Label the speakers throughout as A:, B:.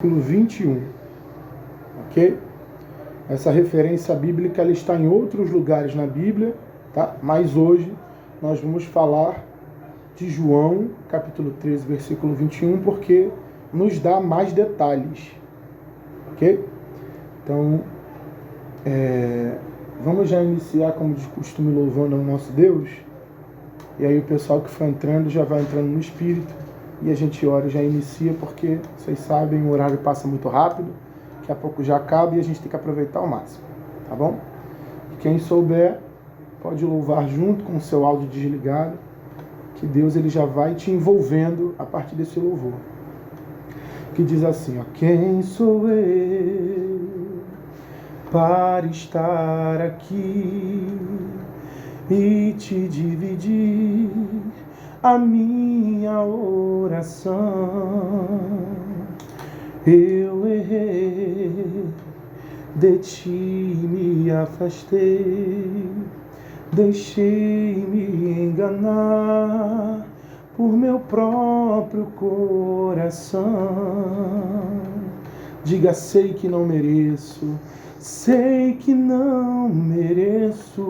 A: versículo 21, ok? Essa referência bíblica ela está em outros lugares na Bíblia, tá? Mas hoje nós vamos falar de João, capítulo 13, versículo 21, porque nos dá mais detalhes, ok? Então, vamos já iniciar, como de costume, louvando ao nosso Deus, e aí o pessoal que for entrando já vai entrando no Espírito, e a gente ora e já inicia, porque vocês sabem, o horário passa muito rápido, daqui a pouco já acaba e a gente tem que aproveitar ao máximo, tá bom? Quem souber, pode louvar junto com o seu áudio desligado, que Deus ele já vai te envolvendo a partir desse louvor. Que diz assim, ó: quem sou eu para estar aqui e te dividir a minha oração? Eu errei, de ti me afastei, deixei-me enganar por meu próprio coração. Diga: sei que não mereço, sei que não mereço,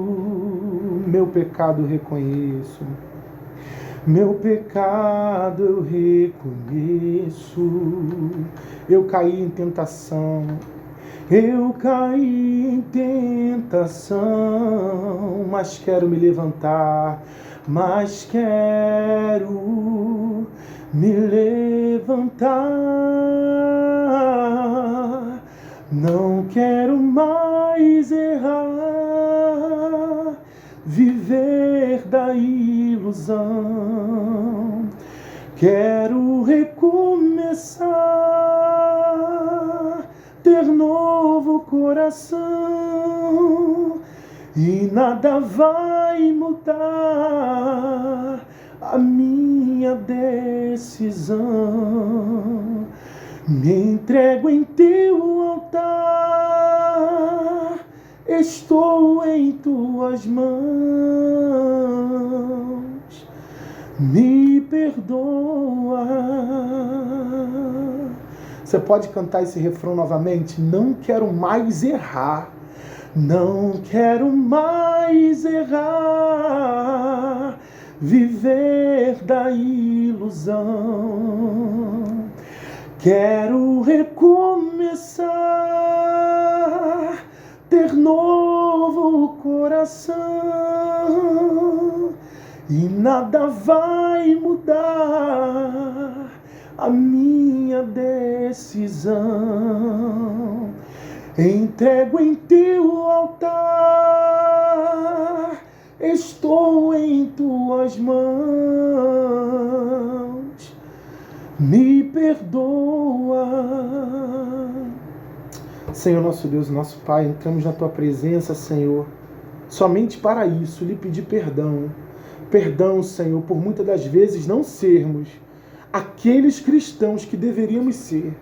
A: meu pecado reconheço, meu pecado eu reconheço. Eu caí em tentação, eu caí em tentação, mas quero me levantar, mas quero me levantar. Não quero mais errar, viver da ilusão. Quero recomeçar, ter novo coração, e nada vai mudar a minha decisão. Me entrego em teu altar, estou em tuas mãos, me perdoa. Você pode cantar esse refrão novamente? Não quero mais errar, não quero mais errar, viver da ilusão. Quero recomeçar, ter novo coração, e nada vai mudar a minha decisão. Entrego em teu altar, estou em tuas mãos, me perdoa. Senhor nosso Deus, nosso Pai, entramos na tua presença, Senhor, somente para isso, lhe pedir perdão. Perdão, Senhor, por muitas das vezes não sermos aqueles cristãos que deveríamos ser.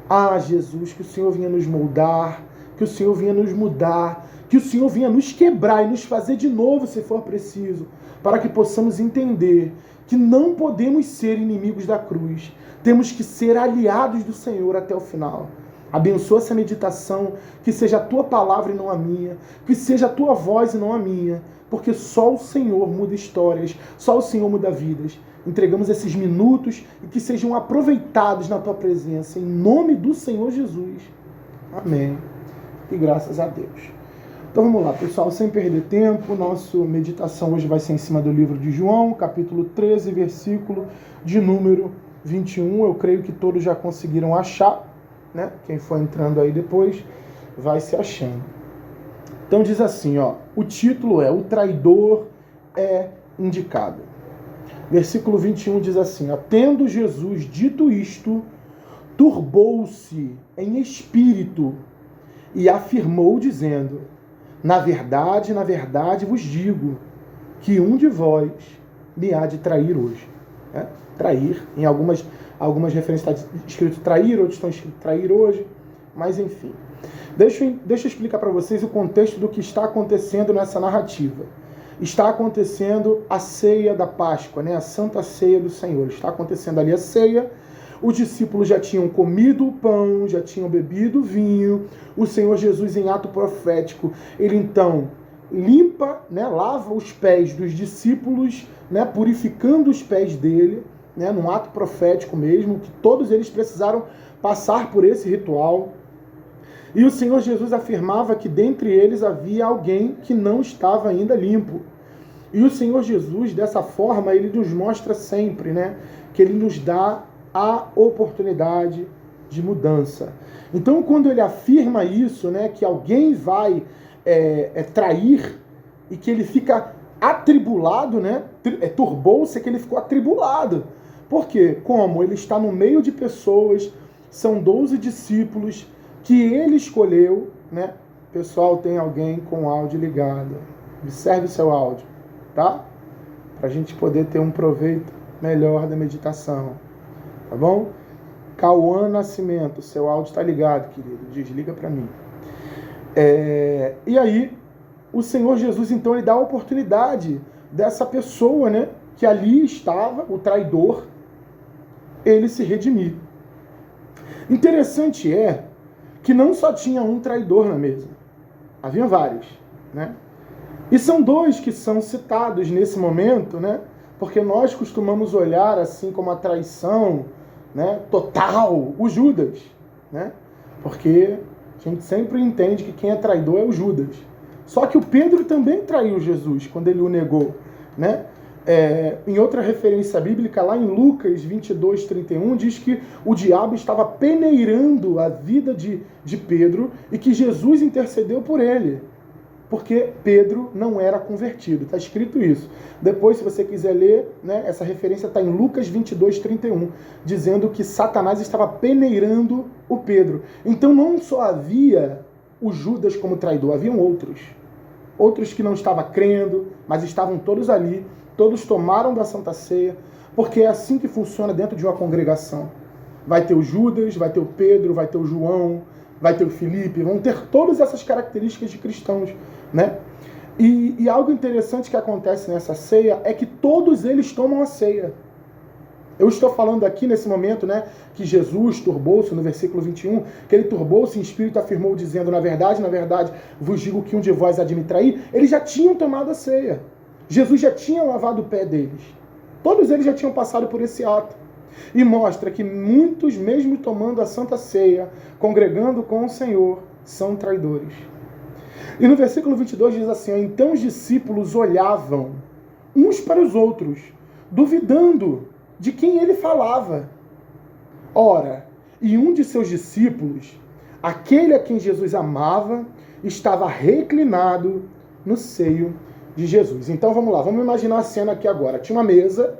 A: Ah, Jesus, que o Senhor vinha nos moldar, que o Senhor vinha nos mudar, que o Senhor vinha nos quebrar e nos fazer de novo, se for preciso, para que possamos entender que não podemos ser inimigos da cruz. Temos que ser aliados do Senhor até o final. Abençoa essa meditação, que seja a tua palavra e não a minha, que seja a tua voz e não a minha, porque só o Senhor muda histórias, só o Senhor muda vidas. Entregamos esses minutos e que sejam aproveitados na tua presença, em nome do Senhor Jesus. Amém. E graças a Deus. Então vamos lá, pessoal, sem perder tempo, nossa meditação hoje vai ser em cima do livro de João, capítulo 13, versículo de número 21. Eu creio que todos já conseguiram achar, né? Quem for entrando aí depois vai se achando. Então diz assim, ó, o título é: o traidor é indicado. Versículo 21 diz assim, ó: tendo Jesus dito isto, turbou-se em espírito e afirmou, dizendo: na verdade vos digo, que um de vós me há de trair hoje. Trair, em algumas referências está escrito trair, outros estão escrito trair hoje, mas enfim. Deixa eu explicar para vocês o contexto do que está acontecendo nessa narrativa. está acontecendo a ceia da Páscoa, né? A Santa Ceia do Senhor. Está acontecendo ali a ceia, Os discípulos já tinham comido o pão, já tinham bebido o vinho. O Senhor Jesus, em ato profético, ele então limpa, né, lava os pés dos discípulos, né, purificando os pés dele, né, num ato profético mesmo, que todos eles precisaram passar por esse ritual. E o Senhor Jesus afirmava que dentre eles havia alguém que não estava ainda limpo. E o Senhor Jesus, dessa forma, ele nos mostra sempre, né, que ele nos dá a oportunidade de mudança. Então, quando ele afirma isso, né, que alguém vai trair e que ele fica atribulado, né, turbou-se, que ele ficou atribulado. Por quê? Como? Ele está no meio de pessoas, são 12 discípulos que ele escolheu, né? Pessoal, tem alguém com o áudio ligado. Observe o seu áudio, tá? Para a gente poder ter um proveito melhor da meditação, tá bom? Cauã Nascimento, seu áudio está ligado, querido. Desliga para mim. E aí, o Senhor Jesus, então, ele dá a oportunidade dessa pessoa, né, que ali estava, o traidor, ele se redimir. Interessante é que não só tinha um traidor na mesa, havia vários, né? E são dois que são citados nesse momento, né? Porque nós costumamos olhar assim como a traição, né, total, o Judas, né? Porque a gente sempre entende que quem é traidor é o Judas. Só que o Pedro também traiu Jesus quando ele o negou, né? Em outra referência bíblica, lá em Lucas 22, 31, diz que o diabo estava peneirando a vida de Pedro e que Jesus intercedeu por ele, porque Pedro não era convertido. Está escrito isso. Depois, se você quiser ler, né, essa referência está em Lucas 22, 31, dizendo que Satanás estava peneirando o Pedro. Então não só havia o Judas como traidor, haviam outros que não estavam crendo, mas estavam todos ali. Todos tomaram da Santa Ceia, porque é assim que funciona dentro de uma congregação. Vai ter o Judas, vai ter o Pedro, vai ter o João, vai ter o Felipe, vão ter todas essas características de cristãos, né? E algo interessante que acontece nessa ceia é que todos eles tomam a ceia. Eu estou falando aqui nesse momento, né, que Jesus turbou-se, no versículo 21, que ele turbou-se em espírito, afirmou dizendo, na verdade, vos digo que um de vós há de me trair. Eles já tinham tomado a ceia. Jesus já tinha lavado o pé deles. Todos eles já tinham passado por esse ato. E mostra que muitos, mesmo tomando a Santa Ceia, congregando com o Senhor, são traidores. E no versículo 22 diz assim, então os discípulos olhavam uns para os outros, duvidando de quem ele falava. Ora, e um de seus discípulos, aquele a quem Jesus amava, estava reclinado no seio de Jesus. Então vamos lá, vamos imaginar a cena aqui agora. Tinha uma mesa,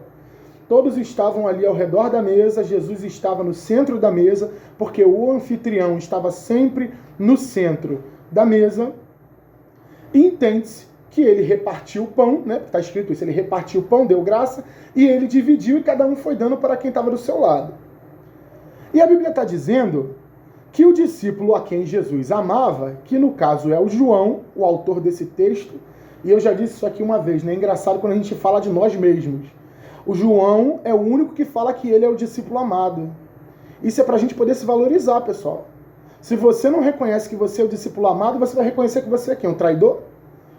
A: todos estavam ali ao redor da mesa, Jesus estava no centro da mesa, porque o anfitrião estava sempre no centro da mesa. E entende-se que ele repartiu o pão, né? Está escrito isso, ele repartiu o pão, deu graça, e ele dividiu e cada um foi dando para quem estava do seu lado. E a Bíblia está dizendo que o discípulo a quem Jesus amava, que no caso é o João, o autor desse texto, e eu já disse isso aqui uma vez, né? É engraçado quando a gente fala de nós mesmos. O João é o único que fala que ele é o discípulo amado. Isso é para a gente poder se valorizar, pessoal. Se você não reconhece que você é o discípulo amado, você vai reconhecer que você é quem? Um traidor?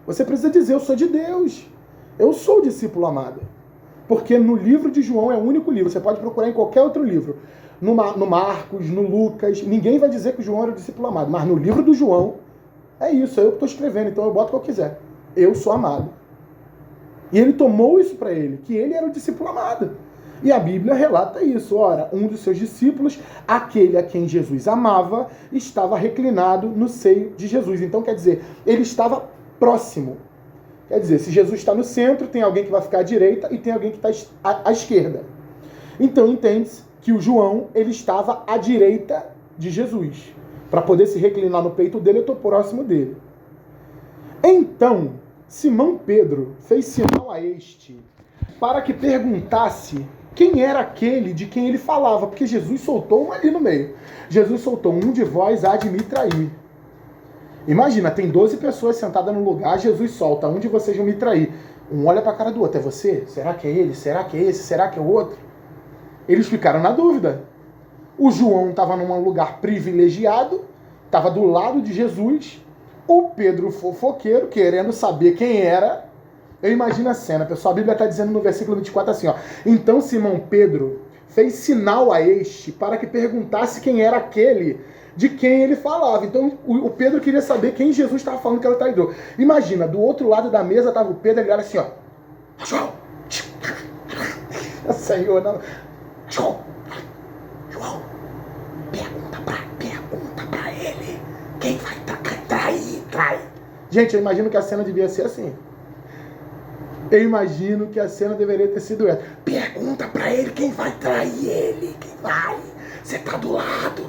A: Você precisa dizer, eu sou de Deus. Eu sou o discípulo amado. Porque no livro de João é o único livro. Você pode procurar em qualquer outro livro. No Marcos, no Lucas. Ninguém vai dizer que o João era o discípulo amado. Mas no livro do João, é isso. É eu que estou escrevendo. Então eu boto o que eu quiser. Eu sou amado. E ele tomou isso para ele, que ele era o discípulo amado. E a Bíblia relata isso. Ora, um dos seus discípulos, aquele a quem Jesus amava, estava reclinado no seio de Jesus. Então, quer dizer, ele estava próximo. Quer dizer, se Jesus está no centro, tem alguém que vai ficar à direita e tem alguém que está à esquerda. Então, entende-se que o João, ele estava à direita de Jesus. Para poder se reclinar no peito dele, eu estou próximo dele. Então, Simão Pedro fez sinal a este para que perguntasse quem era aquele de quem ele falava, porque Jesus soltou um ali no meio. Jesus soltou, um de vós há de me trair. Imagina, tem 12 pessoas sentadas no lugar, Jesus solta, um de vocês vai me trair. Um olha para a cara do outro, é você? Será que é ele? Será que é esse? Será que é o outro? Eles ficaram na dúvida. O João estava num lugar privilegiado, estava do lado de Jesus. O Pedro fofoqueiro, querendo saber quem era. Eu imagino a cena, pessoal. A Bíblia está dizendo no versículo 24 assim, ó. Então Simão Pedro fez sinal a este para que perguntasse quem era aquele de quem ele falava. Então o Pedro queria saber quem Jesus estava falando que era traidor. Imagina, do outro lado da mesa estava o Pedro, ele era assim, ó. João! Senhor, não. João! Pergunta pra ele quem vai trair. Gente, eu imagino que a cena devia ser assim. Eu imagino que a cena deveria ter sido essa. Pergunta pra ele quem vai trair ele. Quem vai? Você tá do lado.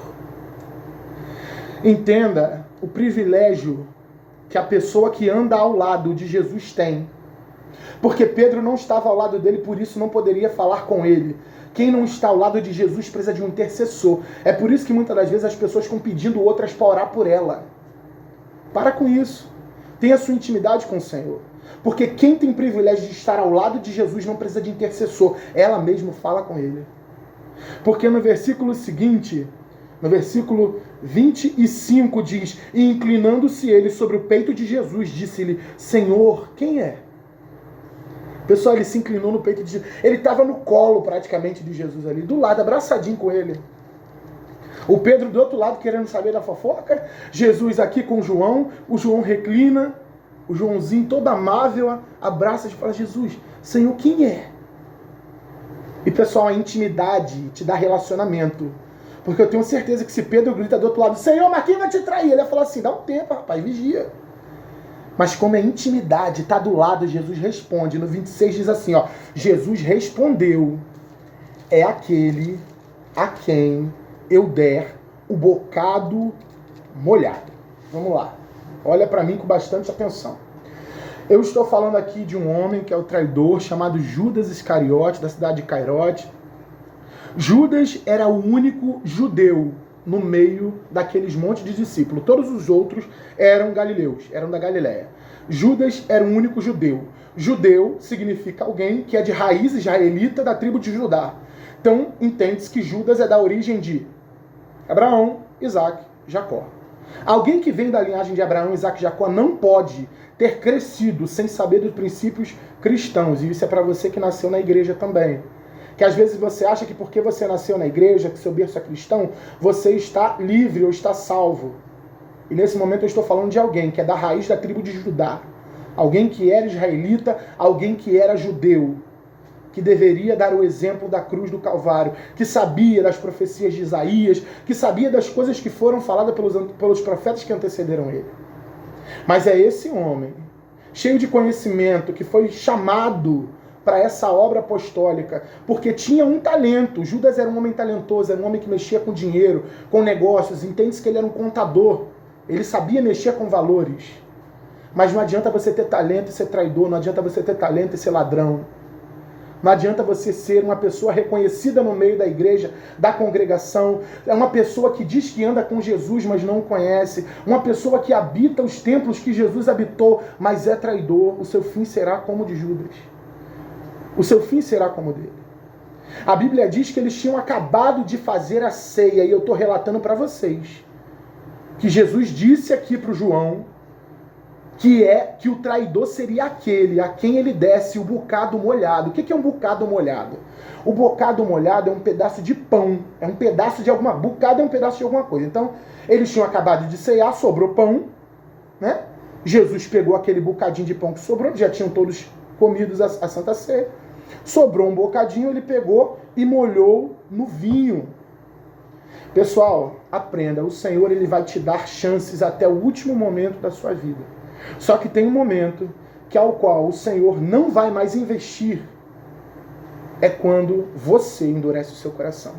A: Entenda o privilégio que a pessoa que anda ao lado de Jesus tem. Porque Pedro não estava ao lado dele, por isso não poderia falar com ele. Quem não está ao lado de Jesus precisa de um intercessor. É por isso que muitas das vezes as pessoas ficam pedindo outras para orar por ela. Para com isso. Tenha sua intimidade com o Senhor. Porque quem tem privilégio de estar ao lado de Jesus não precisa de intercessor. Ela mesma fala com ele. Porque no versículo seguinte, no versículo 25 diz: e inclinando-se ele sobre o peito de Jesus, disse-lhe: Senhor, quem é? Pessoal, ele se inclinou no peito de Jesus. Ele estava no colo praticamente de Jesus ali, do lado, abraçadinho com ele. O Pedro do outro lado querendo saber da fofoca. Jesus aqui com o João reclina. O Joãozinho todo amável abraça e fala: Jesus, Senhor, quem é? E pessoal, a intimidade te dá relacionamento. Porque eu tenho certeza que se Pedro grita do outro lado: Senhor, mas quem vai te trair? Ele vai falar assim: dá um tempo, rapaz, vigia. Mas como é intimidade, está do lado, Jesus responde. No 26 diz assim, ó: Jesus respondeu: é aquele a quem eu der o bocado molhado. Vamos lá. Olha para mim com bastante atenção. Eu estou falando aqui de um homem que é o traidor, chamado Judas Iscariote, da cidade de Cairote. Judas era o único judeu no meio daqueles montes de discípulos. Todos os outros eram galileus, eram da Galileia. Judas era o único judeu. Judeu significa alguém que é de raiz israelita da tribo de Judá. Então, entende-se que Judas é da origem de Abraão, Isaac, Jacó. Alguém que vem da linhagem de Abraão, Isaac e Jacó não pode ter crescido sem saber dos princípios cristãos. E isso é para você que nasceu na igreja também. Que às vezes você acha que porque você nasceu na igreja, que seu berço é cristão, você está livre ou está salvo. E nesse momento eu estou falando de alguém que é da raiz da tribo de Judá. Alguém que era israelita, alguém que era judeu. Que deveria dar o exemplo da cruz do Calvário. Que sabia das profecias de Isaías, que sabia das coisas que foram faladas pelos profetas que antecederam ele. Mas é esse homem, cheio de conhecimento, que foi chamado para essa obra apostólica, porque tinha um talento. Judas era um homem talentoso, era um homem que mexia com dinheiro, com negócios. Entende-se que ele era um contador, ele sabia mexer com valores. Mas não adianta você ter talento e ser traidor, não adianta você ter talento e ser ladrão. Não adianta você ser uma pessoa reconhecida no meio da igreja, da congregação. É uma pessoa que diz que anda com Jesus, mas não o conhece. Uma pessoa que habita os templos que Jesus habitou, mas é traidor. O seu fim será como o de Judas. O seu fim será como o dele. A Bíblia diz que eles tinham acabado de fazer a ceia, e eu estou relatando para vocês que Jesus disse aqui para o João que o traidor seria aquele a quem ele desse o bocado molhado. O que é um bocado molhado? O bocado molhado é um pedaço de pão, é um pedaço de alguma... Bocado é um pedaço de alguma coisa. Então, eles tinham acabado de ceiar, sobrou pão, né? Jesus pegou aquele bocadinho de pão que sobrou, já tinham todos comidos a Santa Ceia. Sobrou um bocadinho, ele pegou e molhou no vinho. Pessoal, aprenda, o Senhor ele vai te dar chances até o último momento da sua vida. Só que tem um momento que ao qual o Senhor não vai mais investir. É quando você endurece o seu coração.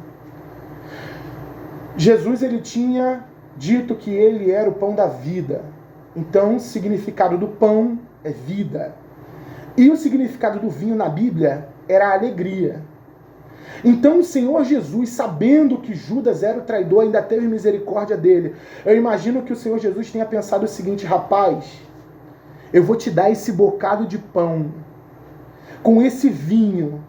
A: Jesus ele tinha dito que ele era o pão da vida. Então o significado do pão é vida. E o significado do vinho na Bíblia era a alegria. Então o Senhor Jesus, sabendo que Judas era o traidor, ainda teve misericórdia dele. Eu imagino que o Senhor Jesus tenha pensado o seguinte: rapaz, eu vou te dar esse bocado de pão, com esse vinho,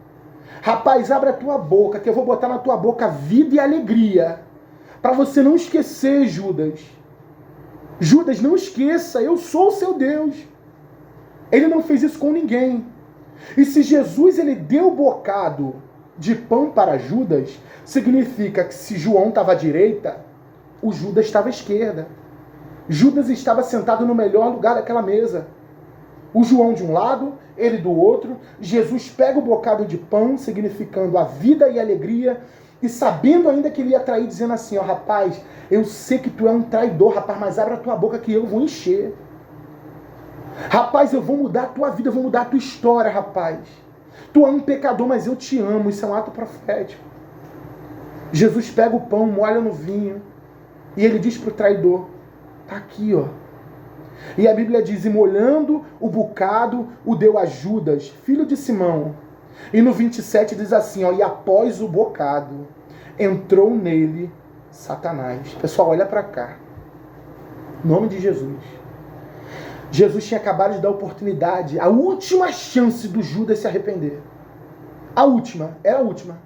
A: Rapaz, abre a tua boca, que eu vou botar na tua boca vida e alegria. Para você não esquecer, Judas. Judas, não esqueça, eu sou o seu Deus. Ele não fez isso com ninguém. E se Jesus ele deu o bocado de pão para Judas, significa que se João estava à direita, o Judas estava à esquerda. Judas estava sentado no melhor lugar daquela mesa. O João de um lado, ele do outro. Jesus pega o bocado de pão, significando a vida e a alegria, e sabendo ainda que ele ia trair, dizendo assim, ó, rapaz, eu sei que tu é um traidor, rapaz, mas abre a tua boca que eu vou encher. Rapaz, eu vou mudar a tua vida, eu vou mudar a tua história, rapaz. Tu é um pecador, mas eu te amo. Isso é um ato profético. Jesus pega o pão, molha no vinho, e ele diz para o traidor, tá aqui, ó. E a Bíblia diz, e molhando o bocado, o deu a Judas, filho de Simão. E no 27 diz assim, ó, e após o bocado, entrou nele Satanás. Pessoal, olha para cá. Em nome de Jesus. Jesus tinha acabado de dar a oportunidade, a última chance do Judas se arrepender. A última, era a última.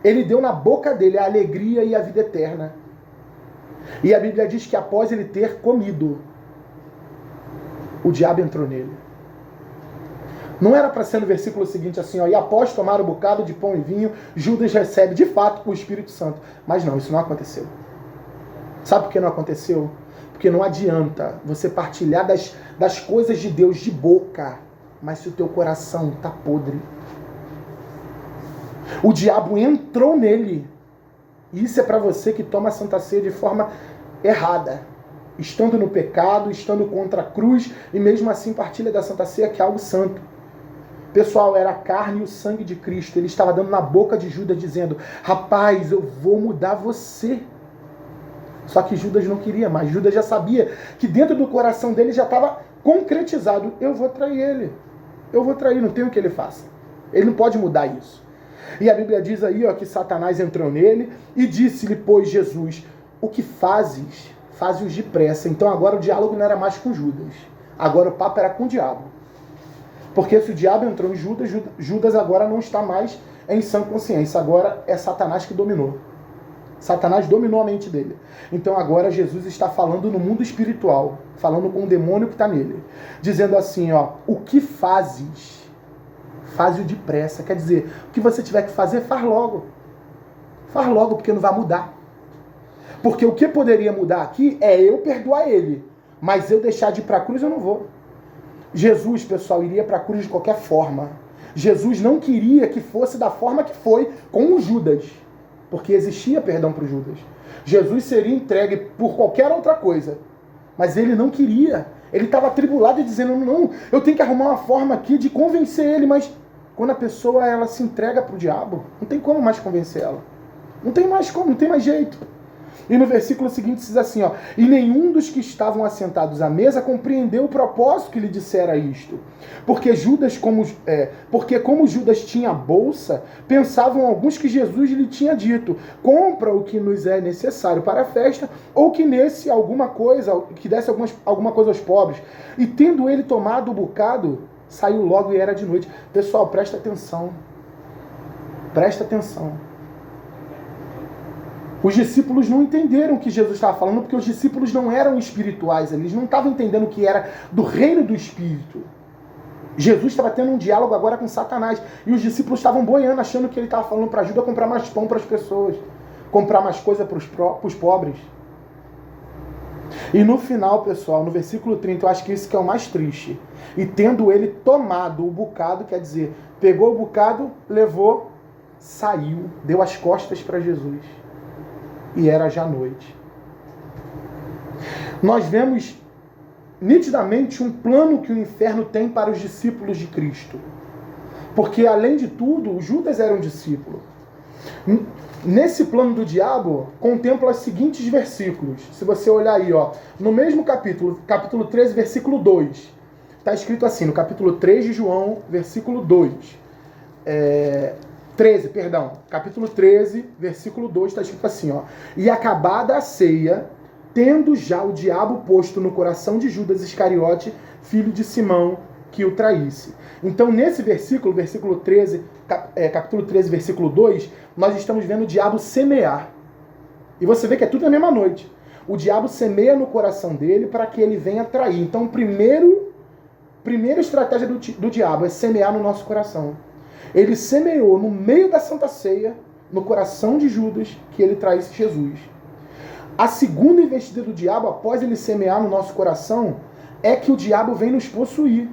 A: Ele deu na boca dele a alegria e a vida eterna. E a Bíblia diz que após ele ter comido, o diabo entrou nele. Não era para ser no versículo seguinte assim, ó, e após tomar um bocado de pão e vinho, Judas recebe de fato o Espírito Santo. Mas não, isso não aconteceu. Sabe por que não aconteceu? Porque não adianta você partilhar das coisas de Deus de boca, mas se o teu coração está podre. O diabo entrou nele. E isso é para você que toma a Santa Ceia de forma errada. Estando no pecado, estando contra a cruz, e mesmo assim partilha da Santa Ceia, que é algo santo. Pessoal, era a carne e o sangue de Cristo. Ele estava dando na boca de Judas, dizendo, rapaz, eu vou mudar você. Só que Judas não queria mais. Judas já sabia que dentro do coração dele já estava concretizado. Eu vou trair ele. Eu vou trair, não tem o que ele faça. Ele não pode mudar isso. E a Bíblia diz aí, ó, que Satanás entrou nele e disse-lhe, pois, Jesus, o que fazes? Faze-os depressa. Então agora o diálogo não era mais com Judas. Agora o papo era com o diabo. Porque se o diabo entrou em Judas, Judas agora não está mais em sã consciência. Agora é Satanás que dominou. Satanás dominou a mente dele. Então agora Jesus está falando no mundo espiritual, falando com o demônio que está nele, dizendo assim, ó, o que fazes? Faze-o depressa. Quer dizer, o que você tiver que fazer, faz logo. Faz logo, porque não vai mudar. Porque o que poderia mudar aqui é eu perdoar ele, mas eu deixar de ir para a cruz, eu não vou. Jesus, pessoal, iria para a cruz de qualquer forma. Jesus não queria que fosse da forma que foi com o Judas. Porque existia perdão para o Judas. Jesus seria entregue por qualquer outra coisa. Mas ele não queria. Ele estava atribulado e dizendo, não, eu tenho que arrumar uma forma aqui de convencer ele. Mas quando a pessoa ela se entrega para o diabo, não tem como mais convencer ela. Não tem mais como, não tem mais jeito. E no versículo seguinte diz assim, ó, e nenhum dos que estavam assentados à mesa compreendeu o propósito que lhe dissera isto. Porque como Judas tinha a bolsa, pensavam alguns que Jesus lhe tinha dito, compra o que nos é necessário para a festa, ou que desse alguma coisa aos pobres. E tendo ele tomado o bocado, saiu logo e era de noite. Pessoal, presta atenção. Presta atenção. Os discípulos não entenderam o que Jesus estava falando, porque os discípulos não eram espirituais, eles não estavam entendendo o que era do reino do Espírito. Jesus estava tendo um diálogo agora com Satanás, e os discípulos estavam boiando, achando que ele estava falando para Judas comprar mais pão para as pessoas, comprar mais coisa para os pobres. E no final, pessoal, no versículo 30, eu acho que isso que é o mais triste. E tendo ele tomado o bocado, quer dizer, pegou o bocado, levou, saiu, deu as costas para Jesus. E era já noite. Nós vemos nitidamente um plano que o inferno tem para os discípulos de Cristo. Porque, além de tudo, o Judas era um discípulo. Nesse plano do diabo, contempla os seguintes versículos. Se você olhar aí, ó, no mesmo capítulo 13, versículo 2. Está escrito assim, no capítulo 3 de João, versículo 2. Capítulo 13, versículo 2, está escrito assim, ó. E acabada a ceia, tendo já o diabo posto no coração de Judas Iscariote, filho de Simão, que o traísse. Então, nesse versículo, capítulo 13, versículo 2, nós estamos vendo o diabo semear. E você vê que é tudo na mesma noite. O diabo semeia no coração dele para que ele venha trair. Então, primeira estratégia do diabo é semear no nosso coração. Ele semeou no meio da Santa Ceia, no coração de Judas, que ele traísse Jesus. A segunda investida do diabo, após ele semear no nosso coração, é que o diabo vem nos possuir,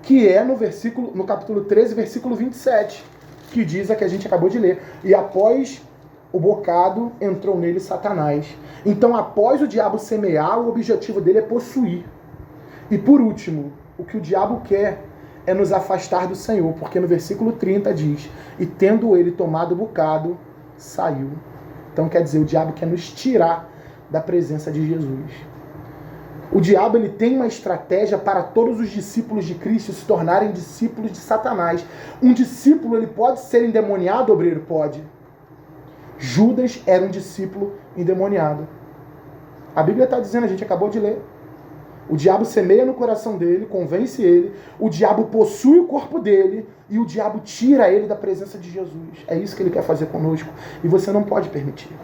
A: que é no capítulo 13, versículo 27, que diz a que a gente acabou de ler. E após o bocado, entrou nele Satanás. Então, após o diabo semear, o objetivo dele é possuir. E por último, o que o diabo quer é nos afastar do Senhor, porque no versículo 30 diz, e tendo ele tomado o bocado, saiu. Então quer dizer, o diabo quer nos tirar da presença de Jesus. O diabo ele tem uma estratégia para todos os discípulos de Cristo se tornarem discípulos de Satanás. Um discípulo ele pode ser endemoniado, obreiro? Pode. Judas era um discípulo endemoniado. A Bíblia está dizendo, a gente acabou de ler. O diabo semeia no coração dele, convence ele, o diabo possui o corpo dele e o diabo tira ele da presença de Jesus. É isso que ele quer fazer conosco. E você não pode permitir.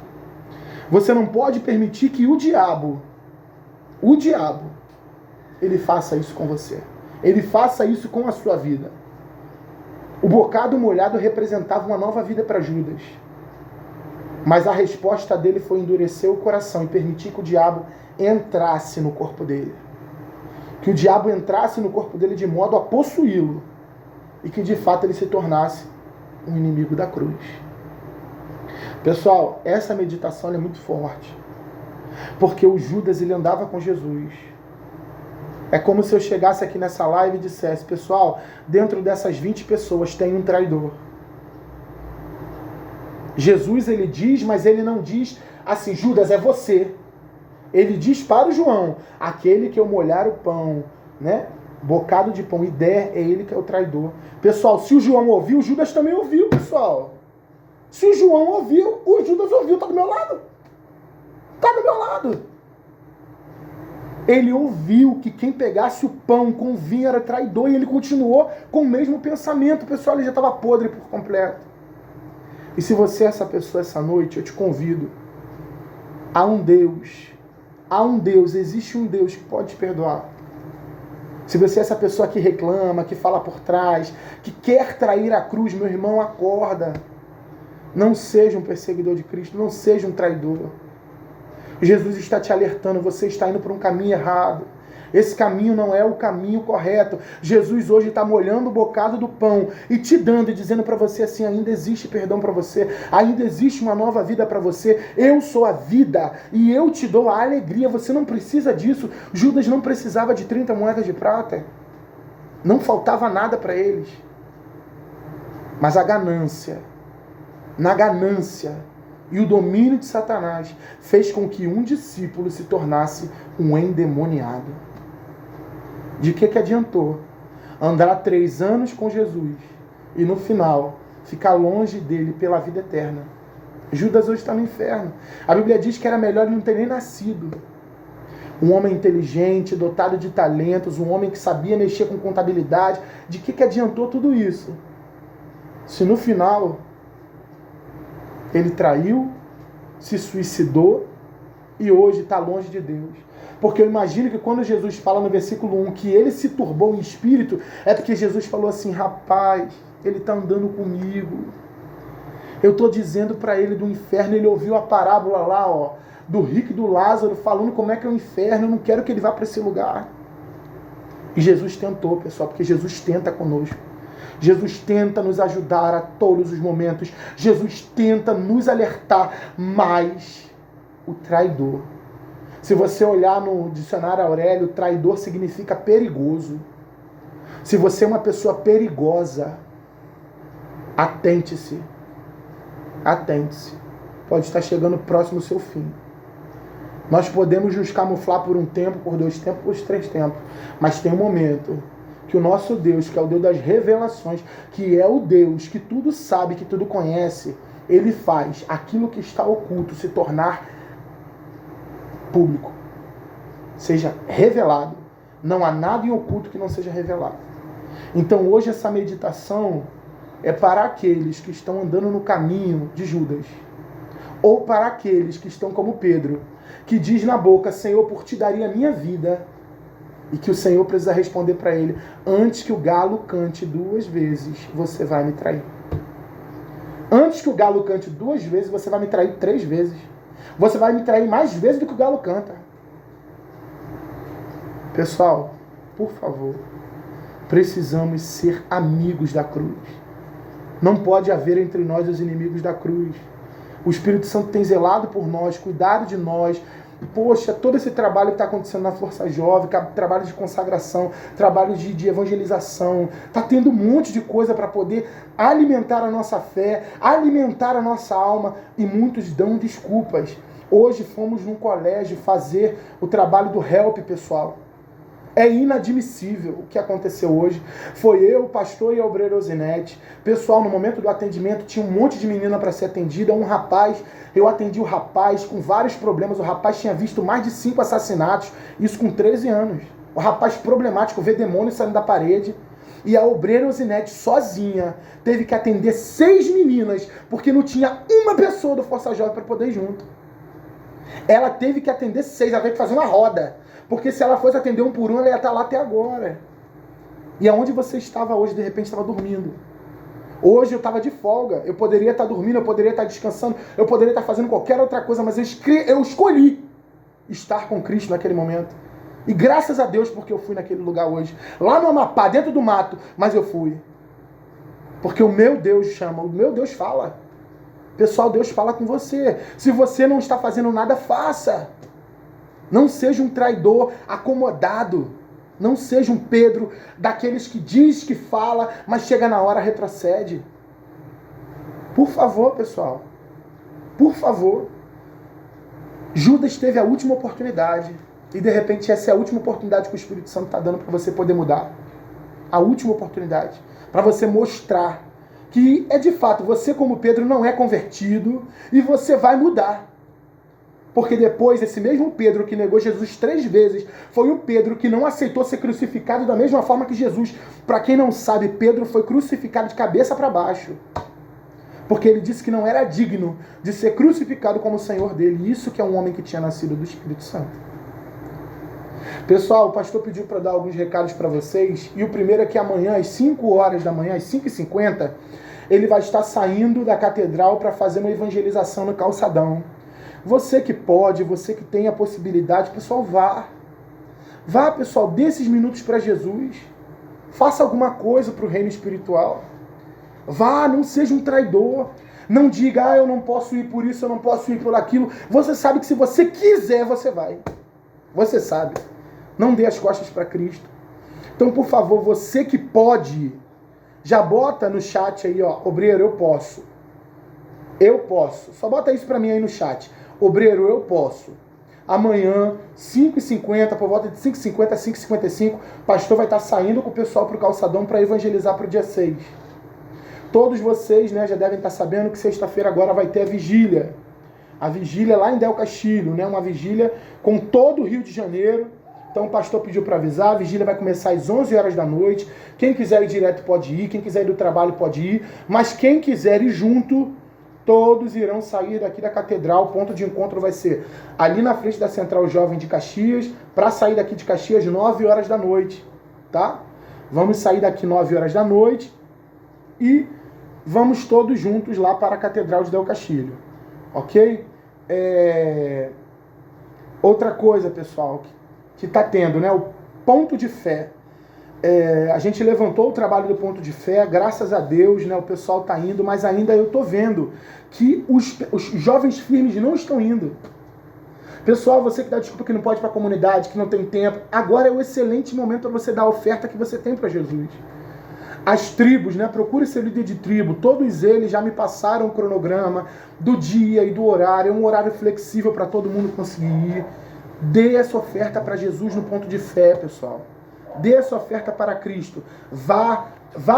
A: Você não pode permitir que o diabo, ele faça isso com você. Ele faça isso com a sua vida. O bocado molhado representava uma nova vida para Judas. Mas a resposta dele foi endurecer o coração e permitir que o diabo entrasse no corpo dele. Que o diabo entrasse no corpo dele de modo a possuí-lo. E que de fato ele se tornasse um inimigo da cruz. Pessoal, essa meditação é muito forte. Porque o Judas ele andava com Jesus. É como se eu chegasse aqui nessa live e dissesse, pessoal, dentro dessas 20 pessoas tem um traidor. Jesus ele diz, mas ele não diz assim, Judas é você. Ele diz para o João, aquele que eu molhar o pão, né? Bocado de pão e der, é ele que é o traidor. Pessoal, se o João ouviu, o Judas também ouviu, pessoal. Se o João ouviu, o Judas ouviu, tá do meu lado. Tá do meu lado. Ele ouviu que quem pegasse o pão com vinho era traidor e ele continuou com o mesmo pensamento. Pessoal, ele já estava podre por completo. E se você é essa pessoa essa noite, eu te convido a um Deus, existe um Deus que pode te perdoar. Se você é essa pessoa que reclama, que fala por trás, que quer trair a cruz, meu irmão, acorda. Não seja um perseguidor de Cristo, não seja um traidor. Jesus está te alertando, você está indo por um caminho errado. Esse caminho não é o caminho correto. Jesus hoje está molhando o bocado do pão e te dando e dizendo para você assim, ainda existe perdão para você, ainda existe uma nova vida para você. Eu sou a vida e eu te dou a alegria. Você não precisa disso. Judas não precisava de 30 moedas de prata. Não faltava nada para eles. Mas a ganância, na ganância e o domínio de Satanás fez com que um discípulo se tornasse um endemoniado. De que adiantou andar 3 anos com Jesus e no final ficar longe dele pela vida eterna? Judas hoje está no inferno. A Bíblia diz que era melhor ele não ter nem nascido. Um homem inteligente, dotado de talentos, um homem que sabia mexer com contabilidade. De que adiantou tudo isso? Se no final ele traiu, se suicidou e hoje está longe de Deus. Porque eu imagino que quando Jesus fala no versículo 1 que ele se turbou em espírito, é porque Jesus falou assim, rapaz, ele está andando comigo. Eu estou dizendo para ele do inferno, ele ouviu a parábola lá, ó, do rico e do Lázaro, falando como é que é o inferno, eu não quero que ele vá para esse lugar. E Jesus tentou, pessoal, porque Jesus tenta conosco. Jesus tenta nos ajudar a todos os momentos. Jesus tenta nos alertar, mas o traidor. Se você olhar no dicionário Aurélio, traidor significa perigoso. Se você é uma pessoa perigosa, atente-se. Atente-se. Pode estar chegando próximo do seu fim. Nós podemos nos camuflar por um tempo, por 2 tempos, por 3 tempos. Mas tem um momento que o nosso Deus, que é o Deus das revelações, que é o Deus que tudo sabe, que tudo conhece, ele faz aquilo que está oculto se tornar público, seja revelado. Não há nada em oculto que não seja revelado. Então hoje essa meditação é para aqueles que estão andando no caminho de Judas, ou para aqueles que estão como Pedro, que diz na boca, Senhor, por ti daria a minha vida, e que o Senhor precisa responder para ele, antes que o galo cante 2 vezes, você vai me trair. Antes que o galo cante 2 vezes, você vai me trair 3 vezes. Você vai me trair mais vezes do que o galo canta. Pessoal, por favor, precisamos ser amigos da cruz. Não pode haver entre nós os inimigos da cruz. O Espírito Santo tem zelado por nós, cuidado de nós. Poxa, todo esse trabalho que está acontecendo na Força Jovem, trabalho de consagração, trabalho de evangelização, está tendo um monte de coisa para poder alimentar a nossa fé, alimentar a nossa alma, e muitos dão desculpas. Hoje fomos num colégio fazer o trabalho do HELP, pessoal. É inadmissível o que aconteceu hoje. Foi eu, o pastor e a obreira Osinete. Pessoal, no momento do atendimento, tinha um monte de menina para ser atendida. Um rapaz, eu atendi o rapaz com vários problemas. O rapaz tinha visto mais de 5 assassinatos, isso com 13 anos. O rapaz problemático, vê demônio saindo da parede. E a obreira Osinete, sozinha, teve que atender 6 meninas, porque não tinha uma pessoa do Força Jovem para poder ir junto. Ela teve que atender 6, ela teve que fazer uma roda. Porque se ela fosse atender um por um, ela ia estar lá até agora. E aonde você estava hoje, de repente, estava dormindo. Hoje eu estava de folga. Eu poderia estar dormindo, eu poderia estar descansando, eu poderia estar fazendo qualquer outra coisa, mas eu escolhi estar com Cristo naquele momento. E graças a Deus porque eu fui naquele lugar hoje. Lá no Amapá, dentro do mato, mas eu fui. Porque o meu Deus chama, o meu Deus fala. Pessoal, Deus fala com você. Se você não está fazendo nada, faça. Não seja um traidor acomodado. Não seja um Pedro daqueles que diz que fala, mas chega na hora retrocede. Por favor, pessoal. Por favor. Judas teve a última oportunidade. E de repente essa é a última oportunidade que o Espírito Santo está dando para você poder mudar. A última oportunidade. Para você mostrar que é de fato, você como Pedro não é convertido e você vai mudar. Porque depois, esse mesmo Pedro que negou Jesus 3 vezes, foi o Pedro que não aceitou ser crucificado da mesma forma que Jesus. Para quem não sabe, Pedro foi crucificado de cabeça para baixo. Porque ele disse que não era digno de ser crucificado como o Senhor dele. Isso que é um homem que tinha nascido do Espírito Santo. Pessoal, o pastor pediu para dar alguns recados para vocês. E o primeiro é que amanhã, às 5 horas da manhã, às 5h50, ele vai estar saindo da catedral para fazer uma evangelização no calçadão. Você que pode, você que tem a possibilidade, pessoal, vá. Vá, pessoal, dê esses minutos para Jesus. Faça alguma coisa para o reino espiritual. Vá, não seja um traidor. Não diga, eu não posso ir por isso, eu não posso ir por aquilo. Você sabe que se você quiser, você vai. Você sabe. Não dê as costas para Cristo. Então, por favor, você que pode, já bota no chat aí, ó, obreiro, eu posso. Eu posso. Só bota isso para mim aí no chat. Obreiro, eu posso. Amanhã, 5h50, por volta de 5h50 a 5h55, o pastor vai estar saindo com o pessoal para o calçadão para evangelizar para o dia 6. Todos vocês, né, já devem estar sabendo que sexta-feira agora vai ter a vigília. A vigília lá em Del Castilho, né, uma vigília com todo o Rio de Janeiro. Então o pastor pediu para avisar, a vigília vai começar às 11 horas da noite. Quem quiser ir direto pode ir, quem quiser ir do trabalho pode ir. Mas quem quiser ir junto, todos irão sair daqui da catedral. O ponto de encontro vai ser ali na frente da Central Jovem de Caxias, para sair daqui de Caxias 9 horas da noite, tá? Vamos sair daqui 9 horas da noite e vamos todos juntos lá para a Catedral de Del Castilho, ok? Outra coisa, pessoal, que está tendo, né? O ponto de fé. A gente levantou o trabalho do ponto de fé, graças a Deus, né? O pessoal está indo, mas ainda eu estou vendo que os jovens firmes não estão indo. Pessoal, você que dá desculpa que não pode ir para a comunidade, que não tem tempo, agora é o excelente momento para você dar a oferta que você tem para Jesus. As tribos, né? Procure ser líder de tribo. Todos eles já me passaram o cronograma do dia e do horário. É um horário flexível para todo mundo conseguir ir. Dê essa oferta para Jesus no ponto de fé, pessoal. Dê essa oferta para Cristo. Vá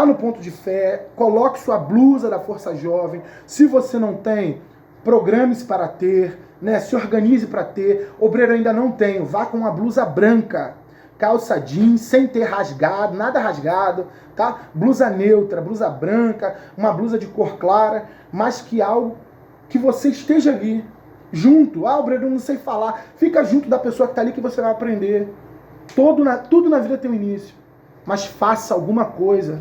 A: no ponto de fé. Coloque sua blusa da Força Jovem. Se você não tem, programe-se para ter, né? Se organize para ter. Obreiro ainda não tem. Vá com uma blusa branca. calça jeans, sem ter rasgado, nada rasgado, tá? Blusa neutra, blusa branca, uma blusa de cor clara, mas que algo que você esteja ali, junto. Ah, Breno, não sei falar. Fica junto da pessoa que está ali que você vai aprender. Tudo na vida tem um início. Mas faça alguma coisa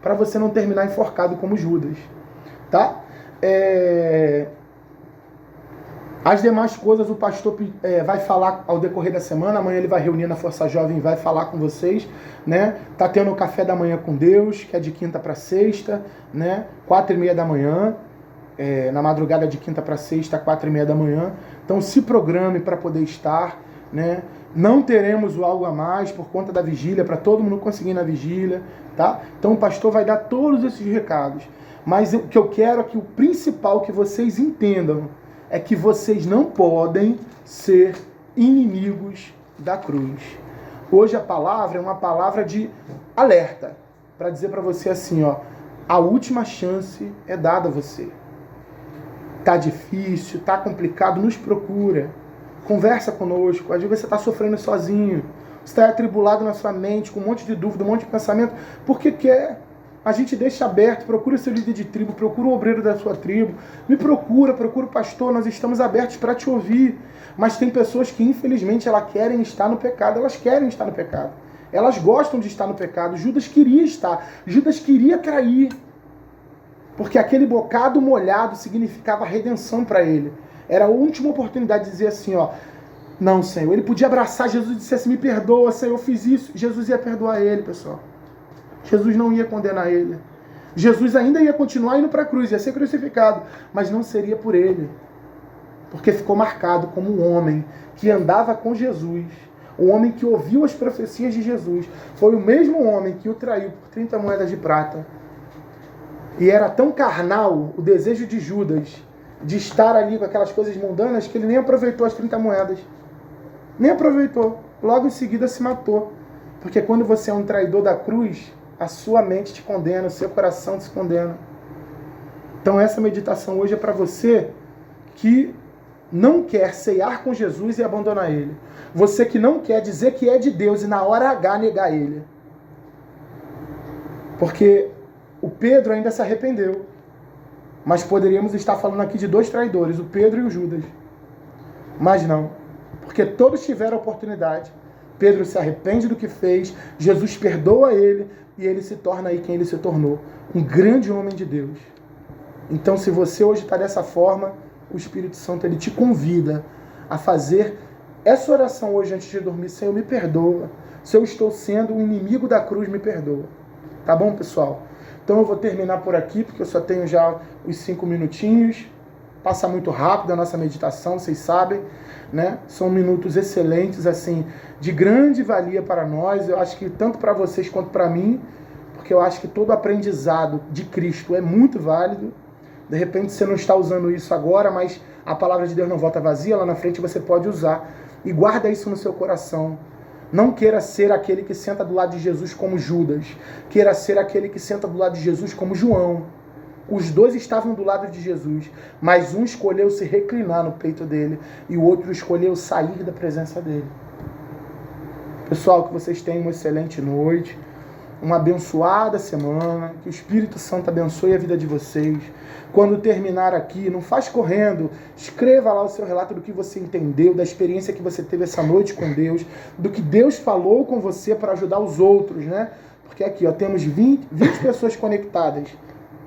A: para você não terminar enforcado como Judas. Tá? As demais coisas o pastor vai falar ao decorrer da semana. Amanhã ele vai reunir na Força Jovem e vai falar com vocês, né? Tá tendo o café da manhã com Deus, que é de quinta para sexta, né? 4h30 da manhã. Na madrugada de quinta para sexta, 4h30 da manhã. Então se programe para poder estar, né? Não teremos o algo a mais por conta da vigília, para todo mundo conseguir ir na vigília, tá? Então o pastor vai dar todos esses recados. Mas o que eu quero é que o principal que vocês entendam é que vocês não podem ser inimigos da cruz. Hoje a palavra é uma palavra de alerta, para dizer para você assim, ó, a última chance é dada a você. Tá difícil, tá complicado, nos procura. Conversa conosco. Às vezes você está sofrendo sozinho. Você está atribulado na sua mente, com um monte de dúvida, um monte de pensamento. Porque quer. A gente deixa aberto. Procura seu líder de tribo, procura o obreiro da sua tribo. Me procura o pastor. Nós estamos abertos para te ouvir. Mas tem pessoas que, infelizmente, elas querem estar no pecado. Elas querem estar no pecado. Elas gostam de estar no pecado. Judas queria estar. Judas queria trair. Porque aquele bocado molhado significava redenção para ele. Era a última oportunidade de dizer assim, ó, não, Senhor. Ele podia abraçar Jesus e dizer assim, me perdoa, Senhor, eu fiz isso. Jesus ia perdoar ele, pessoal. Jesus não ia condenar ele. Jesus ainda ia continuar indo para a cruz, ia ser crucificado, mas não seria por ele. Porque ficou marcado como um homem que andava com Jesus, um homem que ouviu as profecias de Jesus. Foi o mesmo homem que o traiu por 30 moedas de prata. E era tão carnal o desejo de Judas de estar ali com aquelas coisas mundanas que ele nem aproveitou as 30 moedas. Nem aproveitou. Logo em seguida se matou. Porque quando você é um traidor da cruz, a sua mente te condena, o seu coração te condena. Então essa meditação hoje é para você que não quer ceiar com Jesus e abandonar ele. Você que não quer dizer que é de Deus e na hora H negar ele. Porque o Pedro ainda se arrependeu. Mas poderíamos estar falando aqui de 2 traidores, o Pedro e o Judas. Mas não. Porque todos tiveram a oportunidade. Pedro se arrepende do que fez, Jesus perdoa ele e ele se torna aí quem ele se tornou. Um grande homem de Deus. Então se você hoje está dessa forma, o Espírito Santo ele te convida a fazer essa oração hoje antes de dormir. Senhor, me perdoa. Se eu estou sendo um inimigo da cruz, me perdoa. Tá bom, pessoal? Então eu vou terminar por aqui, porque eu só tenho já os 5 minutinhos. Passa muito rápido a nossa meditação, vocês sabem, né? São minutos excelentes, assim, de grande valia para nós. Eu acho que tanto para vocês quanto para mim, porque eu acho que todo aprendizado de Cristo é muito válido. De repente você não está usando isso agora, mas a palavra de Deus não volta vazia, lá na frente você pode usar. E guarda isso no seu coração. Não queira ser aquele que senta do lado de Jesus como Judas. Queira ser aquele que senta do lado de Jesus como João. Os 2 estavam do lado de Jesus, mas um escolheu se reclinar no peito dele e o outro escolheu sair da presença dele. Pessoal, que vocês tenham uma excelente noite, uma abençoada semana, que o Espírito Santo abençoe a vida de vocês. Quando terminar aqui, não faz correndo, escreva lá o seu relato do que você entendeu, da experiência que você teve essa noite com Deus, do que Deus falou com você para ajudar os outros, né? Porque aqui, ó, temos 20 pessoas conectadas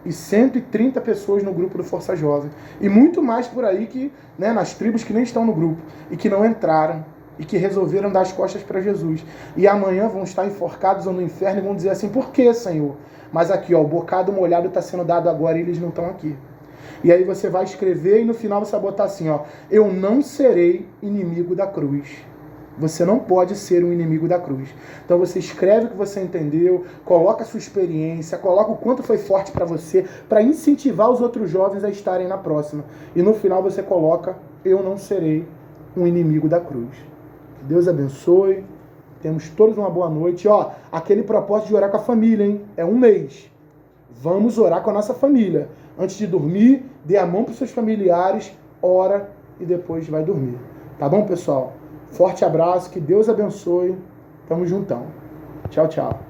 A: e 130 pessoas no grupo do Força Jovem. E muito mais por aí que, né, nas tribos que nem estão no grupo e que não entraram e que resolveram dar as costas para Jesus. E amanhã vão estar enforcados ou no inferno e vão dizer assim, por que, Senhor? Mas aqui, ó, o bocado molhado está sendo dado agora e eles não estão aqui. E aí você vai escrever e no final você vai botar assim, ó, eu não serei inimigo da cruz. Você não pode ser um inimigo da cruz. Então você escreve o que você entendeu, coloca a sua experiência, coloca o quanto foi forte para você, para incentivar os outros jovens a estarem na próxima. E no final você coloca, eu não serei um inimigo da cruz. Que Deus abençoe. Temos todos uma boa noite. Ó, aquele propósito de orar com a família, hein? É 1 mês. Vamos orar com a nossa família. Antes de dormir, dê a mão para os seus familiares, ora e depois vai dormir. Tá bom, pessoal? Forte abraço, que Deus abençoe Tamo juntão. Tchau, tchau.